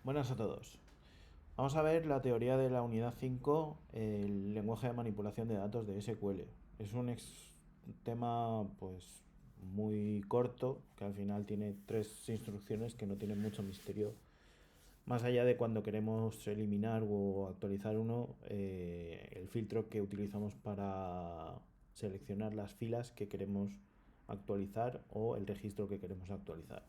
Buenas a todos. Vamos a ver la teoría de la unidad 5, el lenguaje de manipulación de datos de SQL. Es un tema pues muy corto, que al final tiene 3 instrucciones que no tienen mucho misterio. Más allá de cuando queremos eliminar o actualizar uno, el filtro que utilizamos para seleccionar las filas que queremos actualizar o el registro que queremos actualizar.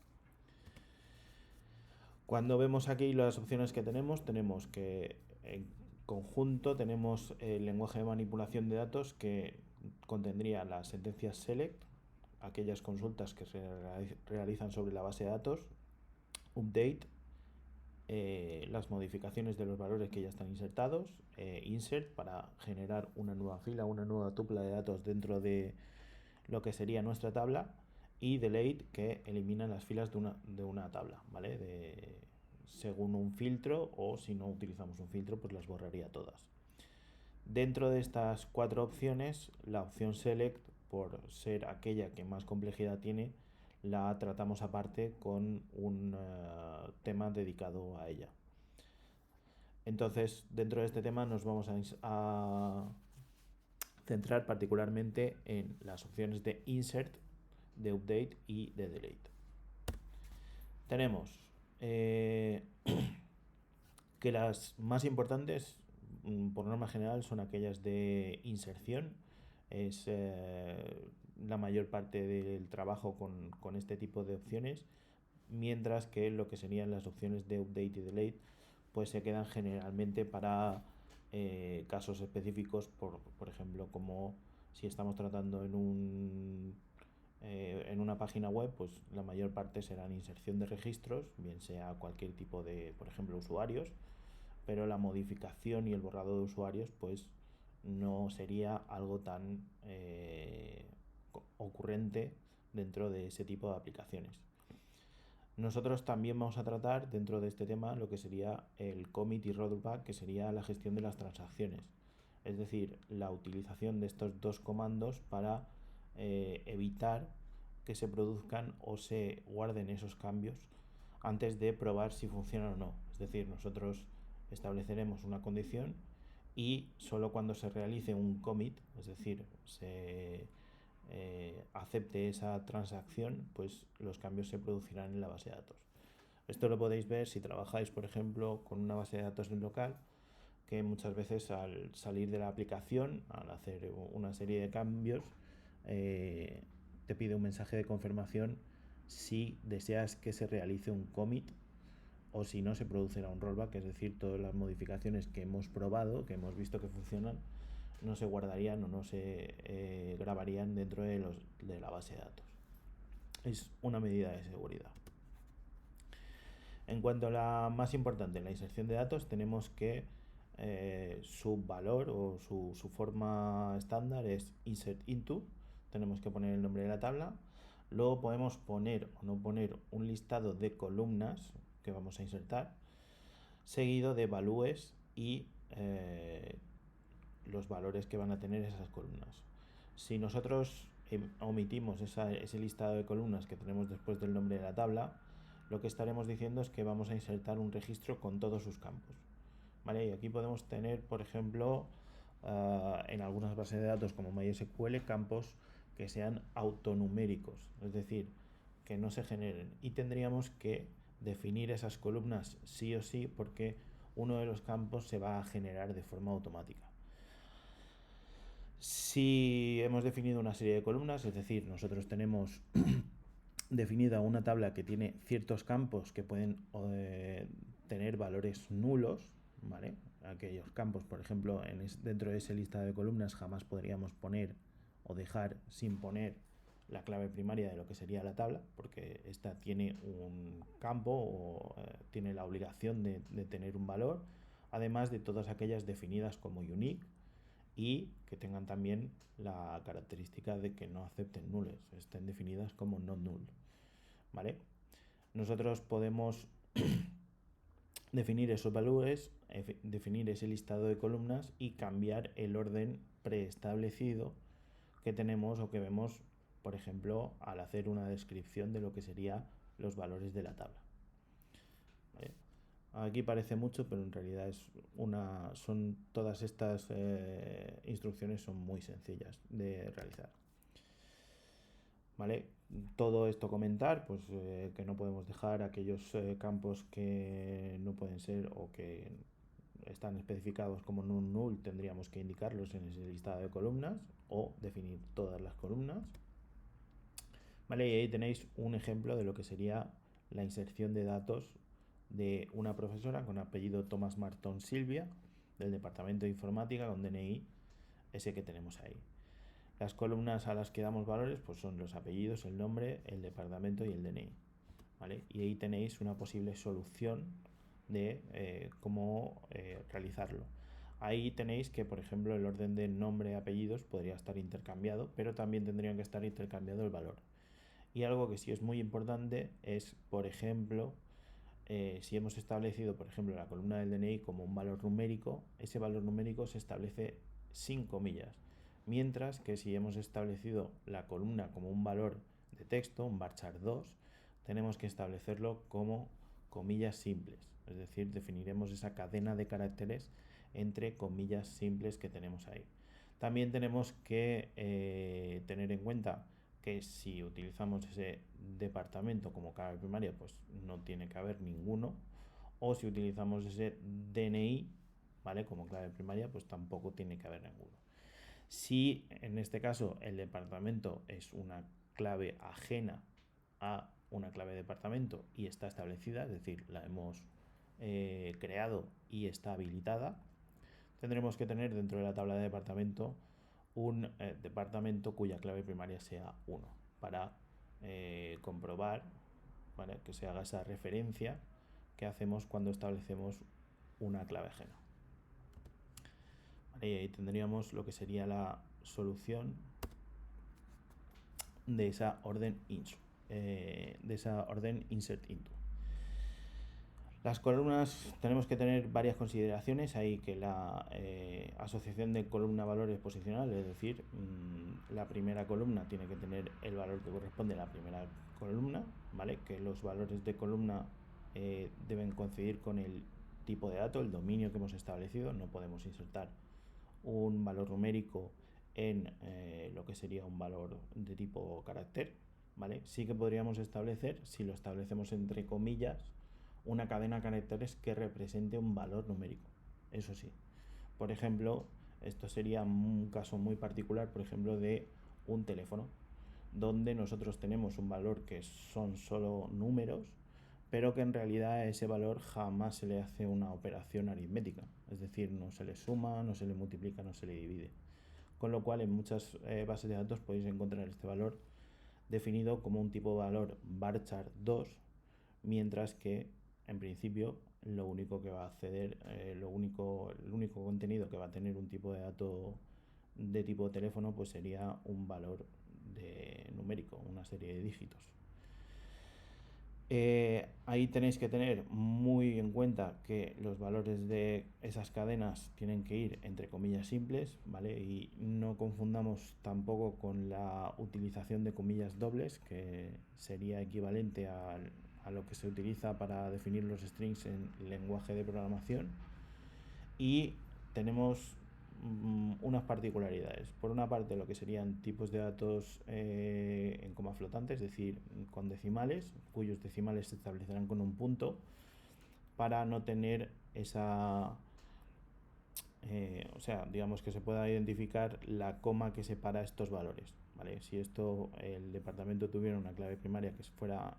Cuando vemos aquí las opciones que tenemos que en conjunto tenemos el lenguaje de manipulación de datos que contendría las sentencias select, aquellas consultas que se realizan sobre la base de datos, update, las modificaciones de los valores que ya están insertados, insert para generar una nueva fila, una nueva tupla de datos dentro de lo que sería nuestra tabla, y delete, que elimina las filas de una tabla, ¿vale? Según un filtro, o si no utilizamos un filtro, pues las borraría todas. Dentro de estas 4 opciones, la opción select, por ser aquella que más complejidad tiene, la tratamos aparte con un tema dedicado a ella. Entonces, dentro de este tema nos vamos a centrar particularmente en las opciones de insert, de update y de delete. Tenemos que las más importantes, por norma general, son aquellas de inserción. Es la mayor parte del trabajo con este tipo de opciones, mientras que lo que serían las opciones de update y delete pues se quedan generalmente para casos específicos, por ejemplo, como si estamos tratando en una página web, pues la mayor parte serán inserción de registros, bien sea cualquier tipo de, por ejemplo, usuarios, pero la modificación y el borrado de usuarios pues no sería algo tan ocurrente dentro de ese tipo de aplicaciones. Nosotros también vamos a tratar dentro de este tema lo que sería el commit y rollback, que sería la gestión de las transacciones, es decir, la utilización de estos 2 comandos para evitar que se produzcan o se guarden esos cambios antes de probar si funcionan o no. Es decir, nosotros estableceremos una condición y solo cuando se realice un commit, es decir, se acepte esa transacción, pues los cambios se producirán en la base de datos. Esto lo podéis ver si trabajáis, por ejemplo, con una base de datos en local, que muchas veces al salir de la aplicación, al hacer una serie de cambios, te pide un mensaje de confirmación si deseas que se realice un commit, o si no, se producirá un rollback, es decir, todas las modificaciones que hemos probado, que hemos visto que funcionan, no se guardarían o no se grabarían dentro de la base de datos. Es una medida de seguridad. En cuanto a la más importante, la inserción de datos, tenemos que su valor o su forma estándar es insert into. Tenemos que poner el nombre de la tabla. Luego podemos poner o no poner un listado de columnas que vamos a insertar, seguido de valúes y los valores que van a tener esas columnas. Si nosotros omitimos ese listado de columnas que tenemos después del nombre de la tabla, lo que estaremos diciendo es que vamos a insertar un registro con todos sus campos, ¿vale? Y aquí podemos tener, por ejemplo, en algunas bases de datos como MySQL, campos que sean autonuméricos, es decir, que no se generen, y tendríamos que definir esas columnas sí o sí, porque uno de los campos se va a generar de forma automática. Si hemos definido una serie de columnas, es decir, nosotros tenemos definida una tabla que tiene ciertos campos que pueden tener valores nulos, ¿vale? Aquellos campos, por ejemplo, dentro de ese listado de columnas jamás podríamos poner o dejar sin poner la clave primaria de lo que sería la tabla, porque esta tiene un campo o tiene la obligación de tener un valor, además de todas aquellas definidas como unique y que tengan también la característica de que no acepten nules, estén definidas como no null, ¿vale? Nosotros podemos definir esos valores, definir ese listado de columnas y cambiar el orden preestablecido que tenemos o que vemos, por ejemplo, al hacer una descripción de lo que serían los valores de la tabla, ¿vale? Aquí parece mucho, pero en realidad son todas estas instrucciones son muy sencillas de realizar. ¿Vale? Todo esto comentar, pues que no podemos dejar aquellos campos que no pueden ser o que están especificados como null, tendríamos que indicarlos en ese listado de columnas o definir todas las columnas. Vale, y ahí tenéis un ejemplo de lo que sería la inserción de datos de una profesora con apellido Tomás Martón Silvia, del departamento de informática, con DNI ese que tenemos ahí. Las columnas a las que damos valores pues son los apellidos, el nombre, el departamento y el DNI. ¿Vale? Y ahí tenéis una posible solución de cómo realizarlo. Ahí tenéis que, por ejemplo, el orden de nombre y apellidos podría estar intercambiado, pero también tendrían que estar intercambiado el valor. Y algo que sí es muy importante es, por ejemplo, si hemos establecido, por ejemplo, la columna del DNI como un valor numérico, ese valor numérico se establece sin comillas. Mientras que si hemos establecido la columna como un valor de texto, un varchar 2, tenemos que establecerlo como comillas simples. Es decir, definiremos esa cadena de caracteres entre comillas simples que tenemos ahí. También tenemos que tener en cuenta que si utilizamos ese departamento como clave primaria, pues no tiene que haber ninguno. O si utilizamos ese DNI, ¿vale? Como clave primaria, pues tampoco tiene que haber ninguno. Si en este caso el departamento es una clave ajena a una clave de departamento y está establecida, es decir, la hemos creado y está habilitada, tendremos que tener dentro de la tabla de departamento un departamento cuya clave primaria sea 1 para comprobar, ¿vale?, que se haga esa referencia que hacemos cuando establecemos una clave ajena. ¿Vale? Y ahí tendríamos lo que sería la solución de esa orden insert into. Las columnas tenemos que tener varias consideraciones. Hay que la asociación de columna valor es posicional, es decir, la primera columna tiene que tener el valor que corresponde a la primera columna, ¿vale? Que los valores de columna deben coincidir con el tipo de dato, el dominio que hemos establecido. No podemos insertar un valor numérico en lo que sería un valor de tipo carácter, ¿vale? Sí que podríamos establecer, si lo establecemos entre comillas, una cadena de caracteres que represente un valor numérico. Eso sí, por ejemplo, esto sería un caso muy particular, por ejemplo, de un teléfono, donde nosotros tenemos un valor que son solo números, pero que en realidad a ese valor jamás se le hace una operación aritmética, es decir, no se le suma, no se le multiplica, no se le divide. Con lo cual en muchas bases de datos podéis encontrar este valor definido como un tipo de valor varchar 2, mientras que en principio lo único que va a acceder, el único contenido que va a tener un tipo de dato de tipo teléfono, pues sería un valor de numérico, una serie de dígitos. Ahí tenéis que tener muy en cuenta que los valores de esas cadenas tienen que ir entre comillas simples, ¿vale? Y no confundamos tampoco con la utilización de comillas dobles, que sería equivalente a lo que se utiliza para definir los strings en lenguaje de programación. Y tenemos unas particularidades. Por una parte, lo que serían tipos de datos en coma flotante, es decir, con decimales, cuyos decimales se establecerán con un punto, para no tener esa... o sea, digamos que se pueda identificar la coma que separa estos valores, ¿vale? Si el departamento tuviera una clave primaria que fuera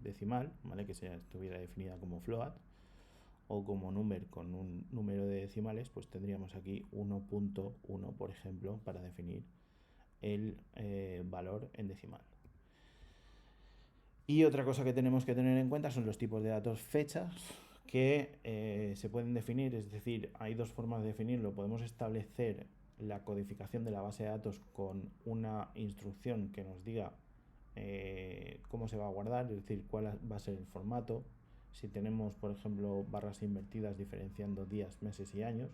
decimal, ¿vale?, que estuviera definida como float, o como number con un número de decimales, pues tendríamos aquí 1.1, por ejemplo, para definir el valor en decimal. Y otra cosa que tenemos que tener en cuenta son los tipos de datos fechas que se pueden definir, es decir, hay dos formas de definirlo. Podemos establecer la codificación de la base de datos con una instrucción que nos diga cómo se va a guardar, es decir, cuál va a ser el formato. Si tenemos, por ejemplo, barras invertidas diferenciando días, meses y años,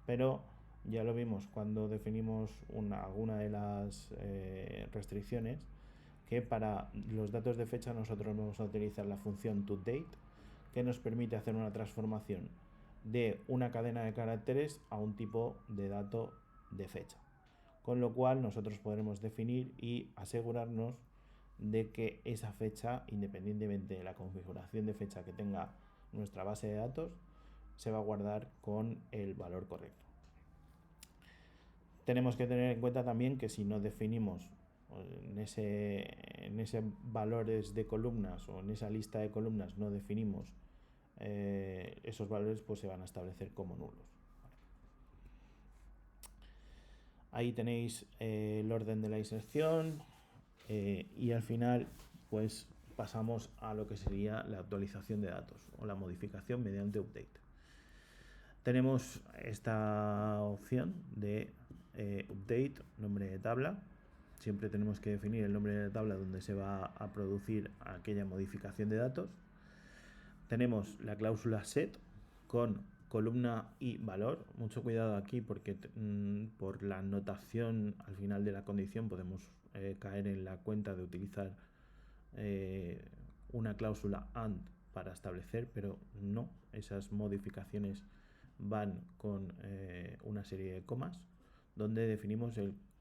pero ya lo vimos cuando definimos alguna de las restricciones, que para los datos de fecha nosotros vamos a utilizar la función toDate, que nos permite hacer una transformación de una cadena de caracteres a un tipo de dato de fecha. Con lo cual nosotros podremos definir y asegurarnos de que esa fecha, independientemente de la configuración de fecha que tenga nuestra base de datos, se va a guardar con el valor correcto. Tenemos que tener en cuenta también que si no definimos en ese valores de columnas o en esa lista de columnas no definimos esos valores, pues se van a establecer como nulos. Ahí tenéis el orden de la inserción y al final pues pasamos a lo que sería la actualización de datos o la modificación mediante update. Tenemos esta opción de update, nombre de tabla. Siempre tenemos que definir el nombre de la tabla donde se va a producir aquella modificación de datos. Tenemos la cláusula set con columna y valor. Mucho cuidado aquí porque por la notación al final de la condición podemos caer en la cuenta de utilizar una cláusula AND para establecer, pero no, esas modificaciones van con una serie de comas donde definimos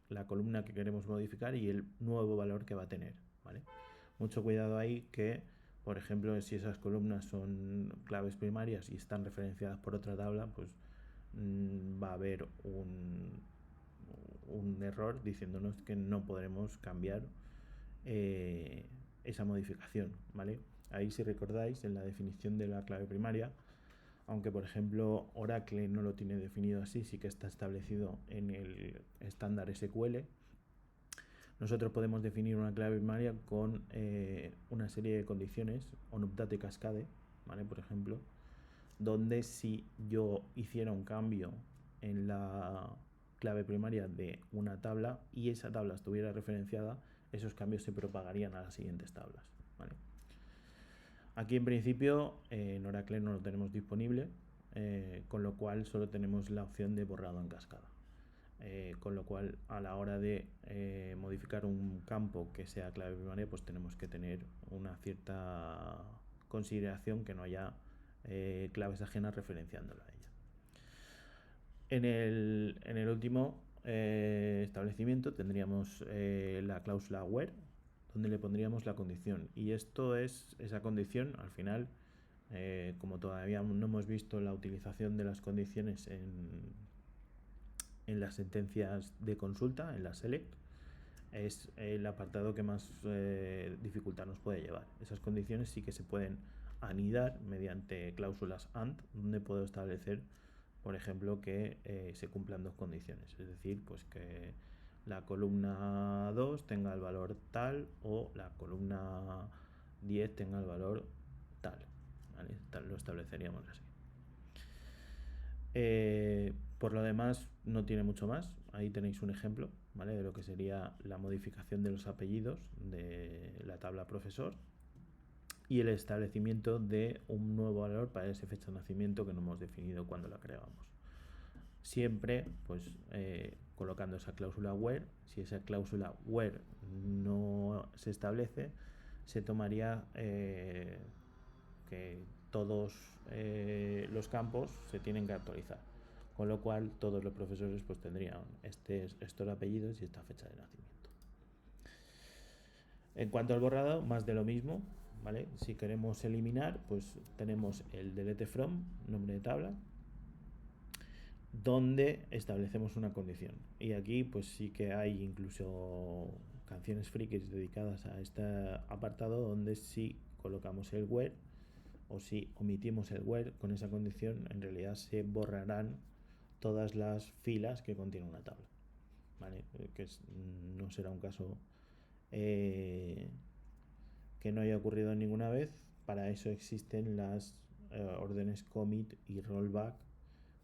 la columna que queremos modificar y el nuevo valor que va a tener, ¿vale? Mucho cuidado ahí que, por ejemplo, si esas columnas son claves primarias y están referenciadas por otra tabla, pues va a haber un error diciéndonos que no podremos cambiar esa modificación, ¿vale? Ahí, si recordáis, en la definición de la clave primaria, aunque por ejemplo Oracle no lo tiene definido así, sí que está establecido en el estándar SQL, nosotros podemos definir una clave primaria con una serie de condiciones, on update cascade, ¿vale? Por ejemplo, donde si yo hiciera un cambio en la clave primaria de una tabla y esa tabla estuviera referenciada, esos cambios se propagarían a las siguientes tablas, ¿vale? Aquí en principio en Oracle no lo tenemos disponible, con lo cual solo tenemos la opción de borrado en cascada. Con lo cual a la hora de modificar un campo que sea clave primaria, pues tenemos que tener una cierta consideración que no haya claves ajenas referenciándola a ella. En el último establecimiento tendríamos la cláusula where, donde le pondríamos la condición, y esto es esa condición al final, como todavía no hemos visto la utilización de las condiciones en las sentencias de consulta, en la select, es el apartado que más dificultad nos puede llevar. Esas condiciones sí que se pueden anidar mediante cláusulas AND, donde puedo establecer, por ejemplo, que se cumplan dos condiciones, es decir, pues que la columna 2 tenga el valor tal o la columna 10 tenga el valor tal, ¿vale? Lo estableceríamos así. Por lo demás no tiene mucho más. Ahí tenéis un ejemplo, ¿vale? De lo que sería la modificación de los apellidos de la tabla profesor y el establecimiento de un nuevo valor para esa fecha de nacimiento que no hemos definido cuando la creábamos. Siempre pues colocando esa cláusula where. Si esa cláusula where no se establece, se tomaría que todos los campos se tienen que actualizar, con lo cual todos los profesores pues tendrían estos apellidos y esta fecha de nacimiento. En cuanto al borrado, más de lo mismo, ¿vale? Si queremos eliminar, pues tenemos el delete from, nombre de tabla, donde establecemos una condición, y aquí pues sí que hay incluso canciones frikis dedicadas a este apartado, donde si colocamos el where o si omitimos el where con esa condición, en realidad se borrarán todas las filas que contiene una tabla, ¿vale? Que no será un caso que no haya ocurrido ninguna vez. Para eso existen las órdenes commit y rollback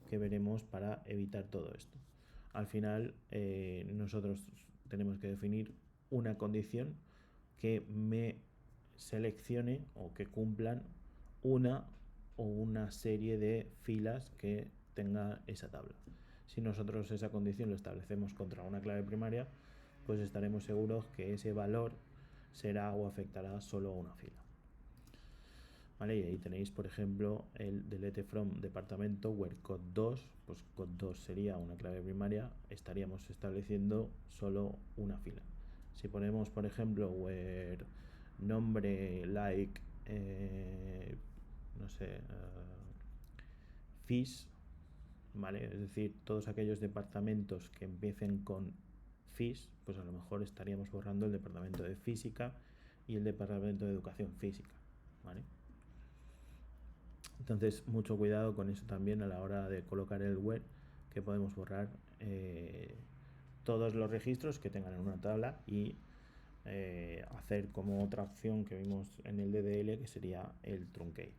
que veremos para evitar todo esto. Al final nosotros tenemos que definir una condición que me seleccione o que cumplan una o una serie de filas que tenga esa tabla. Si nosotros esa condición lo establecemos contra una clave primaria, pues estaremos seguros que ese valor será o afectará solo a una fila. ¿vale? Y ahí tenéis, por ejemplo, el delete from departamento where code2, pues code2 sería una clave primaria, estaríamos estableciendo solo una fila. Si ponemos, por ejemplo, where nombre like, no sé, fish, ¿vale? Es decir, todos aquellos departamentos que empiecen con fish, pues a lo mejor estaríamos borrando el departamento de física y el departamento de educación física, ¿vale? Entonces, mucho cuidado con eso también a la hora de colocar el where, que podemos borrar todos los registros que tengan en una tabla y hacer como otra opción que vimos en el DDL, que sería el truncate.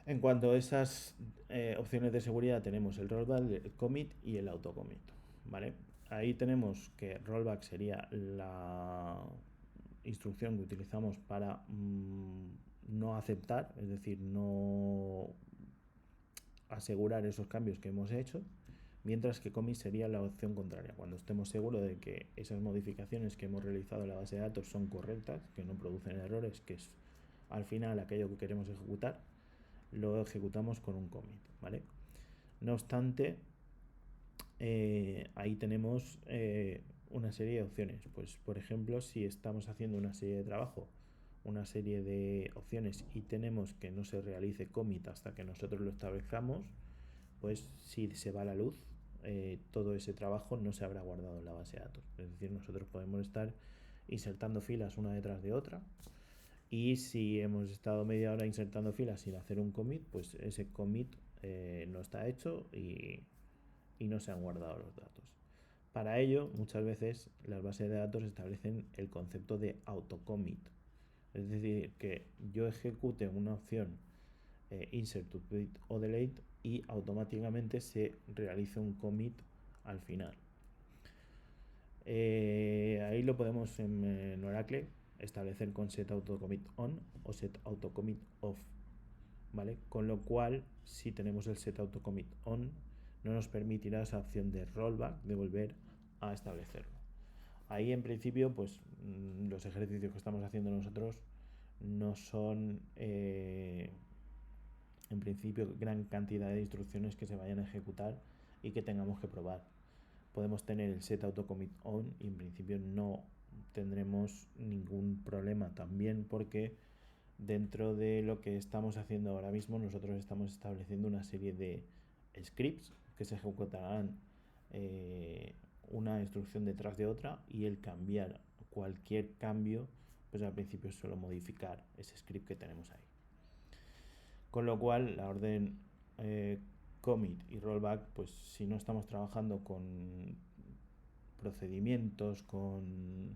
En cuanto a esas opciones de seguridad, tenemos el rollback, el commit y el autocommit, ¿vale? Ahí tenemos que rollback sería la instrucción que utilizamos para no aceptar, es decir, no asegurar esos cambios que hemos hecho, mientras que commit sería la opción contraria, cuando estemos seguros de que esas modificaciones que hemos realizado en la base de datos son correctas, que no producen errores, que es al final aquello que queremos ejecutar, lo ejecutamos con un commit, ¿vale? No obstante, ahí tenemos una serie de opciones. Pues, por ejemplo, si estamos haciendo una serie de trabajo, una serie de opciones y tenemos que no se realice commit hasta que nosotros lo establezcamos, pues si se va la luz, todo ese trabajo no se habrá guardado en la base de datos. Es decir, nosotros podemos estar insertando filas una detrás de otra, y si hemos estado media hora insertando filas sin hacer un commit, pues ese commit no está hecho y no se han guardado los datos. Para ello, muchas veces las bases de datos establecen el concepto de autocommit. Es decir, que yo ejecute una opción insert, update o delete y automáticamente se realice un commit al final. Ahí lo podemos en Oracle establecer con set autocommit on o set autocommit off, ¿vale? Con lo cual, si tenemos el set autocommit on, no nos permitirá esa opción de rollback, de volver a establecerlo. Ahí en principio, pues los ejercicios que estamos haciendo nosotros no son en principio gran cantidad de instrucciones que se vayan a ejecutar y que tengamos que probar. Podemos tener el set autocommit on y en principio no tendremos ningún problema también, porque dentro de lo que estamos haciendo ahora mismo nosotros estamos estableciendo una serie de scripts que se ejecutarán una instrucción detrás de otra, y el cambiar cualquier cambio, pues al principio es solo modificar ese script que tenemos ahí. Con lo cual la orden commit y rollback, pues si no estamos trabajando con procedimientos, con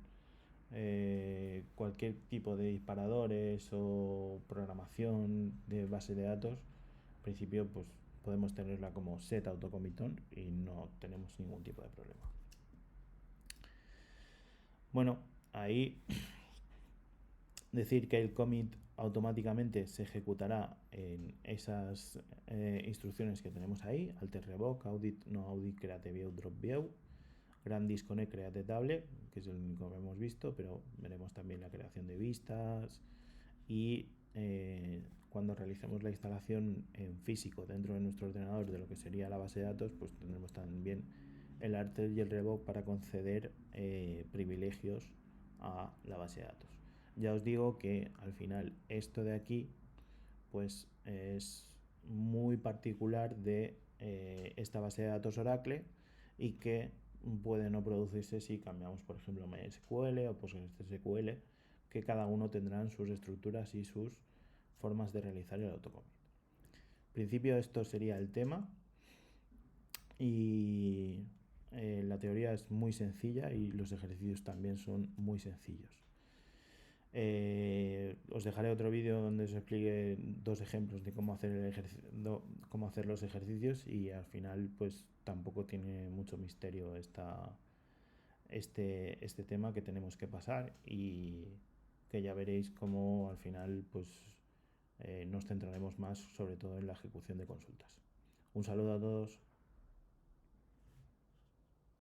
cualquier tipo de disparadores o programación de base de datos, en principio pues podemos tenerla como set autocommit on y no tenemos ningún tipo de problema. Bueno, ahí decir que el commit automáticamente se ejecutará en esas instrucciones que tenemos ahí: alter revoke, audit, no audit, create view, drop view, grand disconnect, create table, que es el único que hemos visto, pero veremos también la creación de vistas, y cuando realicemos la instalación en físico dentro de nuestro ordenador de lo que sería la base de datos, pues tendremos también el alter y el revoke para conceder privilegios a la base de datos. Ya os digo que al final esto de aquí pues es muy particular de esta base de datos Oracle, y que puede no producirse si cambiamos, por ejemplo, MySQL o PostgreSQL, que cada uno tendrán sus estructuras y sus formas de realizar el autocommit. En principio esto sería el tema, y la teoría es muy sencilla y los ejercicios también son muy sencillos. Os dejaré otro vídeo donde os explique dos ejemplos de cómo hacer los ejercicios, y al final pues tampoco tiene mucho misterio este tema que tenemos que pasar, y que ya veréis cómo al final pues nos centraremos más sobre todo en la ejecución de consultas. Un saludo a todos.